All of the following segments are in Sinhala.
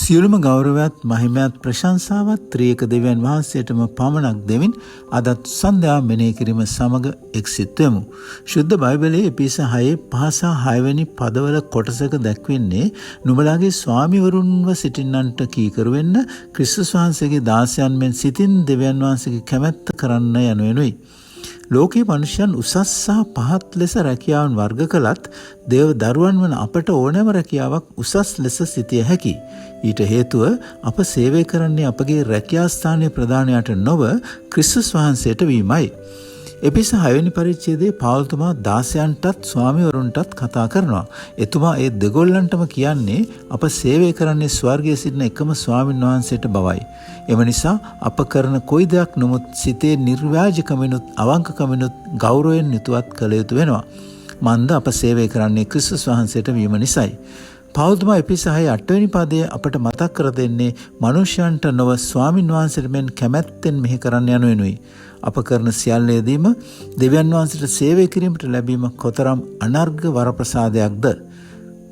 සියලුම ගෞරවයත් මහිමයත් ප්‍රශංසාවත් ත්‍රියක දෙවියන් වහන්සේටම පමණක් දෙමින් අදත් සන්ධ්‍යා මෙනෙහි කිරීම සමග එක්සිත් වෙමු. ශුද්ධ බයිබලයේ එපිස 6:5-6 වෙනි පදවල කොටසක දැක්වෙන්නේ නුඹලාගේ ස්වාමිවරුන්ව සිටින්නන්ට කීකරු වෙන්න ක්‍රිස්තුස් වහන්සේගේ දාසයන් මෙන් සිටින් දෙවියන් වහන්සේගේ කැමැත්ත කරන්න යනුවෙනුයි. ලෝකීය මනුෂ්‍යයන් උසස් සහ පහත් ලෙස රැකියාවන් වර්ග කළත් දේව දරුවන් වන අපට ඕනෑම රැකියාවක් උසස් ලෙස සිටිය හැකි. ඊට හේතුව අප සේවය කරන්නේ අපගේ රැකියා ස්ථානීය ප්‍රධානයාට නොව ක්‍රිස්තුස් වහන්සේට වීමයි. එපිස 6 වෙනි පරිච්ඡේදයේ පෞල්තුමා දාසයන්ටත් ස්වාමිවරුන්ටත් කතා කරනවා. එතුමා ඒ දෙගොල්ලන්ටම කියන්නේ අප සේවය කරන්නේ ස්වර්ගයේ සිටින එකම ස්වාමින් වහන්සේට බවයි. එම නිසා අප කරන කොයි දෙයක් නමුත් සිතේ නිර්ව්‍යාජකමිනුත් අවංකකමිනුත් ගෞරවයෙන් යුතුවත් කළ යුතු වෙනවා. මන්ද අප සේවය කරන්නේ ක්‍රිස්තුස් වහන්සේට වීම නිසායි. පෞල්තුමා එපිස 8 වෙනි පදයේ අපට මතක් කර දෙන්නේ මනුෂ්‍යයන්ට නොව ස්වාමින් වහන්සේට මෙන් කැමැත්තෙන් මෙහි කරන්න යනුවෙනුයි. අප කරන සියල්ලේදීම දෙවියන් වහන්සේට සේවය කිරීමට ලැබීම කොතරම් අනර්ඝ වරප්‍රසාදයක්ද.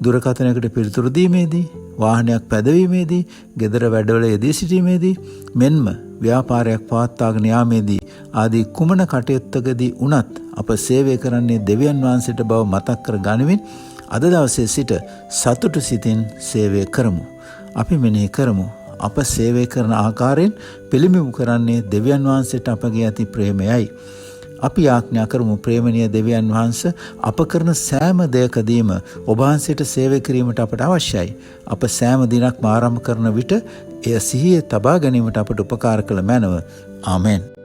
දුරකථනයකට පිළිතුරු දීමේදී, වාහනයක් පැදවීමේදී, ගෙදර වැඩවල යෙදී සිටීමේදී, මෙන්ම ව්‍යාපාරයක් පවත්වාගෙන යාමේදී ආදී කුමන කටයුත්තකදී වුණත් අප සේවය කරන්නේ දෙවියන් වහන්සේට බව මතක් කර ගනිමින් අද දවසේ සිට සතුටු සිතින් සේවය කරමු. අපි මෙනෙහි කරමු. අප සේවය කරන ආකාරයෙන් පිළිඹු කරන්නේ දෙවියන් වහන්සේට අපගේ ඇති ප්‍රේමයයි. අපි ආඥා කරමු ප්‍රේමණීය දෙවියන් වහන්සේ අප කරන සෑම දෙයකදීම ඔබ වහන්සේට සේවය කිරීමට අපට අවශ්‍යයි. අප සෑම දිනක්ම ආරම්භ කරන විට එය සිහියේ තබා ගැනීමට අපට උපකාර කළ මැනව. ආමෙන්.